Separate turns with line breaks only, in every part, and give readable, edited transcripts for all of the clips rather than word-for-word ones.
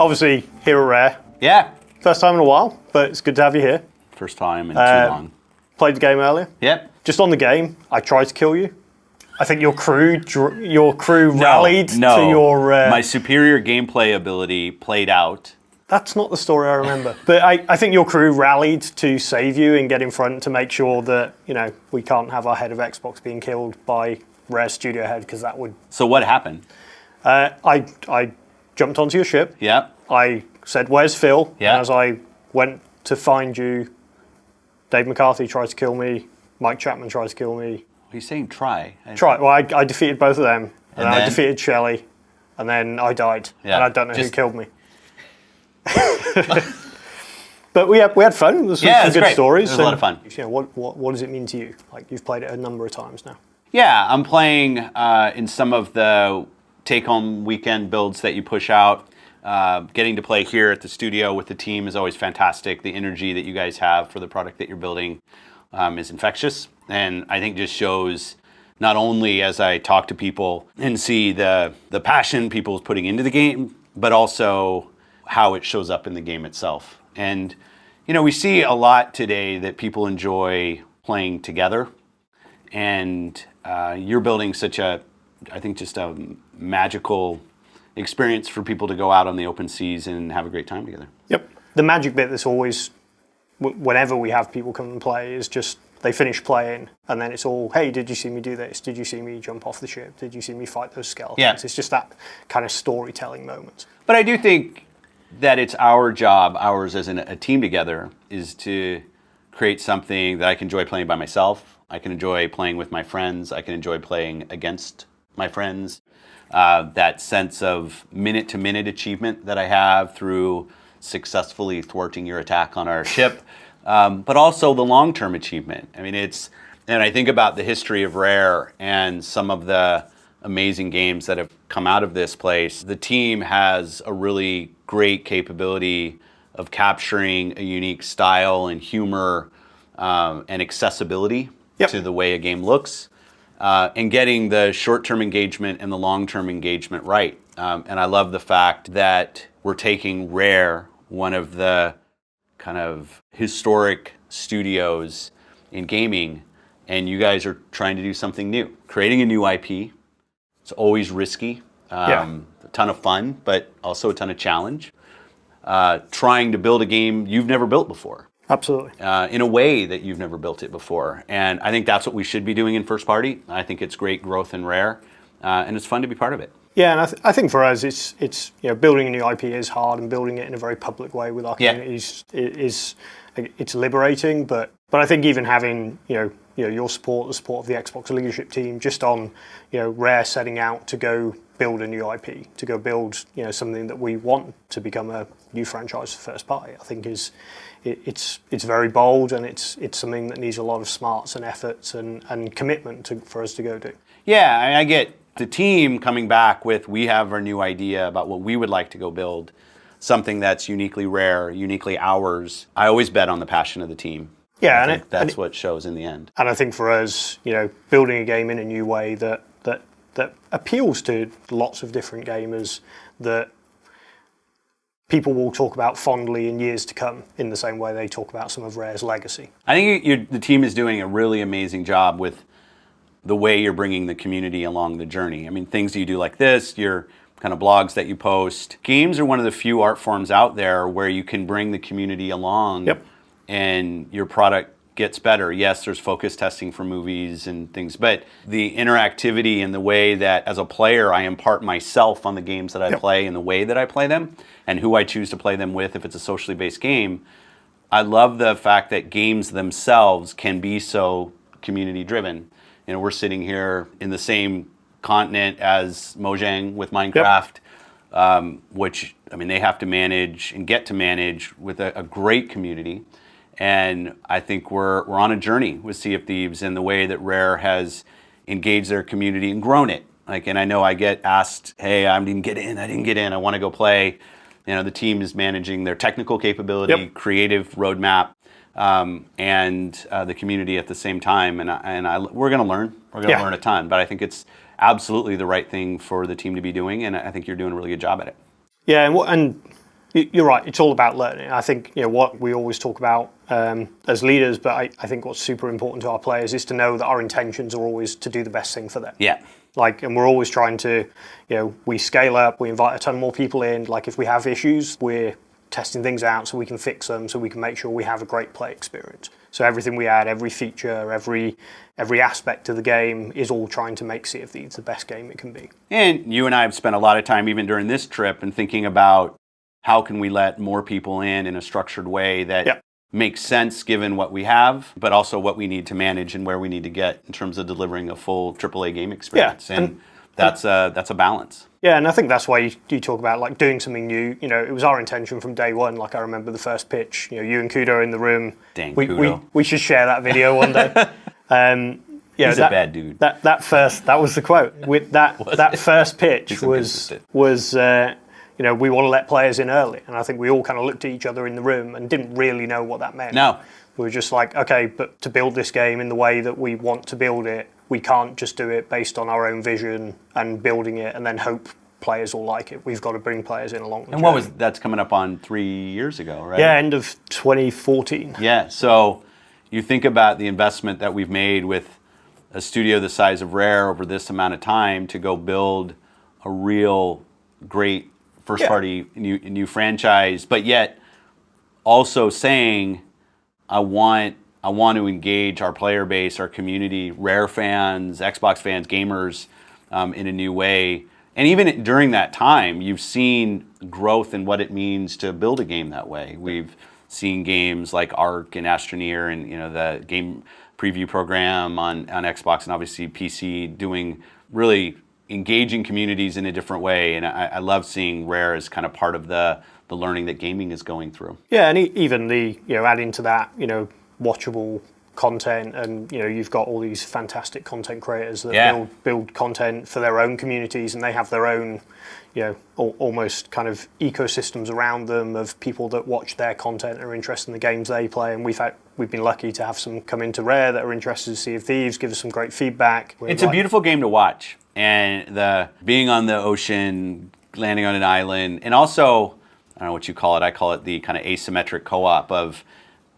obviously here at Rare.
Yeah.
First time in a while, but it's good to have you here.
First time in too long.
Played the game earlier.
Yep.
Just on the game, I tried to kill you. I think your crew rallied to your...
My superior gameplay ability played out.
That's not the story I remember. But I think your crew rallied to save you and get in front to make sure that, we can't have our head of Xbox being killed by Rare Studio head, because that would...
So what happened?
I jumped onto your ship.
Yeah.
I said, "Where's Phil?"
Yeah.
And as I went to find you, Dave McCarthy tried to kill me. Mike Chapman tried to kill me.
Are you saying try?
Try. Well, I defeated both of them. And then I defeated Shelley. And then I died. Yeah. And I don't know who killed me. But we had fun. There's some good stories.
It was a lot of fun.
What does it mean to you? Like, you've played it a number of times now.
Yeah, I'm playing in some of the take-home weekend builds that you push out. Getting to play here at the studio with the team is always fantastic. The energy that you guys have for the product that you're building is infectious. And I think just shows not only as I talk to people and see the passion people is putting into the game, but also how it shows up in the game itself. And, we see a lot today that people enjoy playing together. And you're building such a magical experience for people to go out on the open seas and have a great time together.
Yep. The magic bit that's always, whenever we have people come and play, is just they finish playing and then it's all, hey, did you see me do this? Did you see me jump off the ship? Did you see me fight those skeletons?
Yeah.
It's just that kind of storytelling moment.
But I do think that it's our job, ours as a team together, is to create something that I can enjoy playing by myself. I can enjoy playing with my friends. I can enjoy playing against my friends. That sense of minute-to-minute achievement that I have through successfully thwarting your attack on our ship, but also the long-term achievement. I mean, and I think about the history of Rare and some of the amazing games that have come out of this place. The team has a really great capability of capturing a unique style and humor and accessibility to the way a game looks. And getting the short-term engagement and the long-term engagement right. And I love the fact that we're taking Rare, one of the kind of historic studios in gaming, and you guys are trying to do something new. Creating a new IP. It's always risky. A ton of fun, but also a ton of challenge. Trying to build a game you've never built before.
Absolutely.
In a way that you've never built it before. And I think that's what we should be doing in first party. I think it's great growth in Rare, and it's fun to be part of it.
Yeah, and I think for us, it's building a new IP is hard, and building it in a very public way with our communities it's liberating. But I think even having your support, the support of the Xbox leadership team, just on Rare setting out to go build a new IP, to go build something that we want to become a new franchise for first party, I think it's very bold, and it's something that needs a lot of smarts and efforts and commitment for us to go do.
Yeah, I get the team coming back with, we have our new idea about what we would like to go build, something that's uniquely Rare, uniquely ours. I always bet on the passion of the team.
Yeah,
I think that's what shows in the end.
And I think for us, building a game in a new way that appeals to lots of different gamers, that people will talk about fondly in years to come, in the same way they talk about some of Rare's legacy.
I think the team is doing a really amazing job with the way you're bringing the community along the journey. I mean, things that you do like this, your kind of blogs that you post. Games are one of the few art forms out there where you can bring the community along and your product gets better. Yes, there's focus testing for movies and things, but the interactivity and the way that as a player I impart myself on the games that I play and the way that I play them and who I choose to play them with if it's a socially based game. I love the fact that games themselves can be so community driven. We're sitting here in the same continent as Mojang with Minecraft, which, I mean, they have to manage and get to manage with a great community. And I think we're on a journey with Sea of Thieves and the way that Rare has engaged their community and grown it. And I know I get asked, hey, I didn't get in, I want to go play. The team is managing their technical capability, creative roadmap, and the community at the same time. And we're going to learn. We're going to learn a ton. But I think it's absolutely the right thing for the team to be doing, and I think you're doing a really good job at it.
Yeah, and You're right. It's all about learning. I think what we always talk about as leaders, but I think what's super important to our players is to know that our intentions are always to do the best thing for them.
Yeah.
And we're always trying to, we scale up, we invite a ton more people in. Like if we have issues, we're testing things out so we can fix them, so we can make sure we have a great play experience. So everything we add, every feature, every aspect of the game is all trying to make Sea of Thieves the best game it can be.
And you and I have spent a lot of time, even during this trip, and thinking about how can we let more people in a structured way that makes sense given what we have, but also what we need to manage and where we need to get in terms of delivering a full AAA game experience.
Yeah.
And that's a balance.
Yeah, and I think that's why you talk about like doing something new. It was our intention from day one. Like I remember the first pitch. You and Kudo in the room.
Dang,
Kudo. We should share that video one day.
He's a bad dude.
That was the quote. With that first pitch was we want to let players in early, and I think we all kind of looked at each other in the room and didn't really know what that meant.
No.
We were just like, okay, but to build this game in the way that we want to build it, we can't just do it based on our own vision and building it and then hope players will like it. We've got to bring players in along the journey.
That's coming up on 3 years ago, right?
Yeah, end of 2014.
Yeah, so you think about the investment that we've made with a studio the size of Rare over this amount of time to go build a real great first-party new franchise, but yet also saying, I want to engage our player base, our community, Rare fans, Xbox fans, gamers in a new way. And even during that time, you've seen growth in what it means to build a game that way. We've seen games like Ark and Astroneer and the game preview program on Xbox and obviously PC doing really engaging communities in a different way. And I love seeing Rare as kind of part of the learning that gaming is going through.
Yeah, and even the adding to that watchable content, and you've got all these fantastic content creators that build content for their own communities, and they have their own almost kind of ecosystems around them of people that watch their content and are interested in the games they play. And we've been lucky to have some come into Rare that are interested in Sea of Thieves, give us some great feedback.
It's a beautiful game to watch, and the being on the ocean, landing on an island, and also I don't know what you call it. I call it the kind of asymmetric co-op of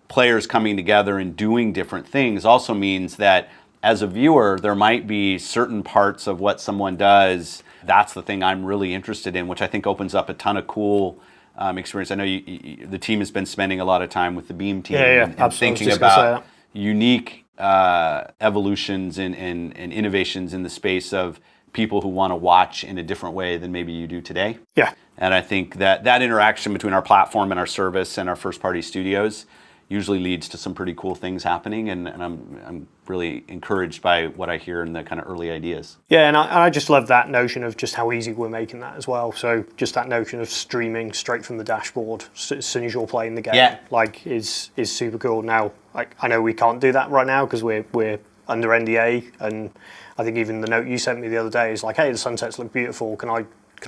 players coming together and doing different things also means that as a viewer, there might be certain parts of what someone does. That's the thing I'm really interested in, which I think opens up a ton of cool experience. I know the team has been spending a lot of time with the Beam team and thinking about unique evolutions and innovations in the space of people who want to watch in a different way than maybe you do today.
Yeah.
And I think that interaction between our platform and our service and our first-party studios usually leads to some pretty cool things happening, and I'm really encouraged by what I hear in the kind of early ideas.
Yeah, and I just love that notion of just how easy we're making that as well. So just that notion of streaming straight from the dashboard as soon as you're playing the game, is super cool. Now, I know we can't do that right now because we're under NDA, and I think even the note you sent me the other day is like, hey, the sunsets look beautiful. Can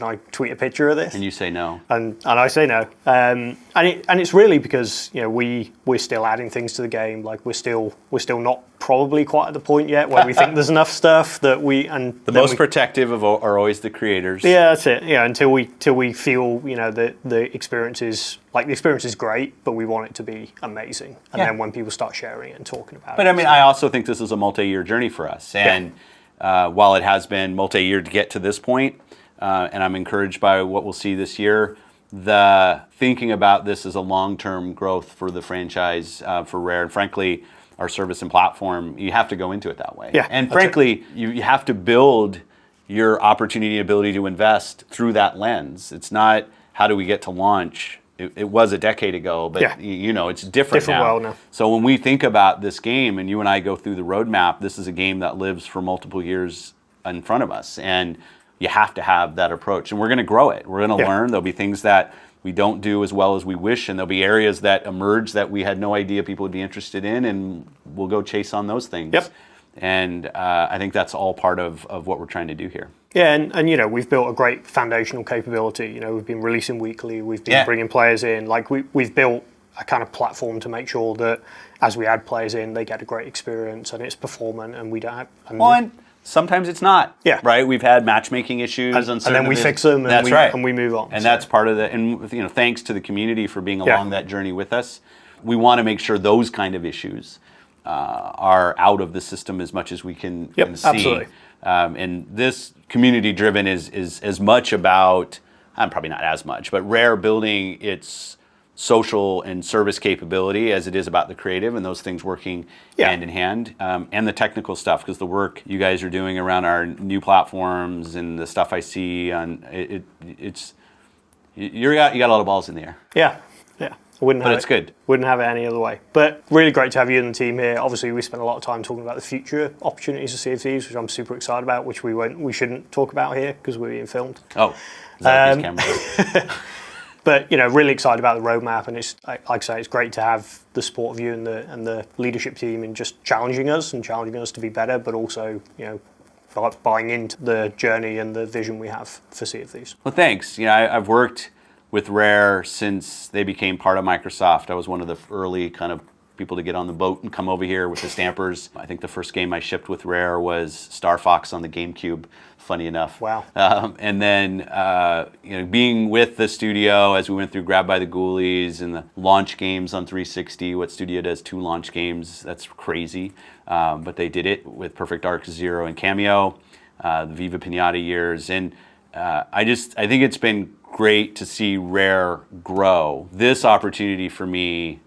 I tweet a picture of this?
And you say no.
And I say no. And it's really because we're still adding things to the game. Like we're still not probably quite at the point yet where we think there's enough stuff that
the most protective of are always the creators.
Yeah, that's it. Yeah, until we feel that the experience is great, but we want it to be amazing. And then when people start sharing it and talking about it.
But I mean, I also think this is a multi-year journey for us. And while it has been multi-year to get to this point, and I'm encouraged by what we'll see this year, the thinking about this as a long-term growth for the franchise, for Rare, and frankly, our service and platform, you have to go into it that way.
Yeah,
and frankly, you have to build your opportunity and ability to invest through that lens. It's not how do we get to launch. It was a decade ago, but it's different now.
World now.
So when we think about this game, and you and I go through the roadmap, this is a game that lives for multiple years in front of us, and you have to have that approach, and we're going to grow it. We're going to learn. There'll be things that we don't do as well as we wish, and there'll be areas that emerge that we had no idea people would be interested in, and we'll go chase on those things.
Yep.
And I think that's all part of what we're trying to do here.
Yeah, and we've built a great foundational capability. We've been releasing weekly. We've been bringing players in. Like we've built a kind of platform to make sure that as we add players in, they get a great experience and it's performant, and we don't have.
Sometimes it's not.
Yeah.
Right. We've had matchmaking issues,
and then we fix them. And
that's right.
And we move on.
And that's part of the. And thanks to the community for being along that journey with us. We want to make sure those kind of issues are out of the system as much as we can see.
Absolutely.
And this community driven is as much about. Probably not as much, but Rare building its social and service capability as it is about the creative and those things working hand in hand, and the technical stuff, because the work you guys are doing around our new platforms and the stuff I see on it's you got a lot of balls in the air.
Yeah. But
it's good.
Wouldn't have it any other way. But really great to have you and the team here. Obviously, we spent a lot of time talking about the future opportunities of Sea of Thieves, which I'm super excited about, which we shouldn't talk about here because we're being filmed.
Oh, is that these cameras?
But really excited about the roadmap, and it's like I say, it's great to have the support of you and the leadership team in just challenging us to be better, but also buying into the journey and the vision we have for Sea of Thieves.
Well, thanks. I've worked with Rare since they became part of Microsoft. I was one of the early kind of people to get on the boat and come over here with the Stampers. I think the first game I shipped with Rare was Star Fox on the GameCube, funny enough.
Wow.
And then being with the studio as we went through Grab by the Ghoulies and the launch games on 360. What studio does 2 launch games? That's crazy. But they did it with Perfect Dark Zero and Cameo, the Viva Pinata years. And I think it's been great to see Rare grow. This opportunity for me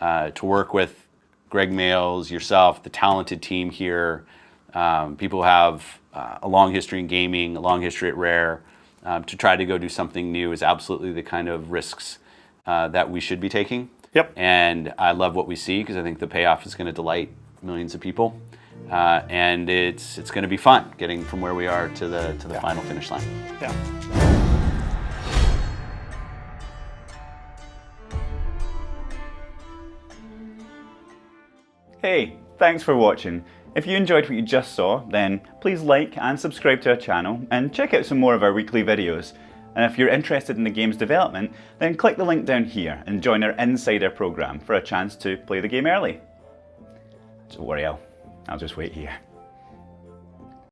to work with Greg Males, yourself, the talented team here, people who have a long history in gaming, a long history at Rare, to try to go do something new is absolutely the kind of risks that we should be taking.
Yep.
And I love what we see because I think the payoff is going to delight millions of people, and it's going to be fun getting from where we are to the final finish line.
Yeah.
Hey, thanks for watching. If you enjoyed what you just saw, then please like and subscribe to our channel and check out some more of our weekly videos. And if you're interested in the game's development, then click the link down here and join our Insider program for a chance to play the game early. Don't worry, I'll just wait here.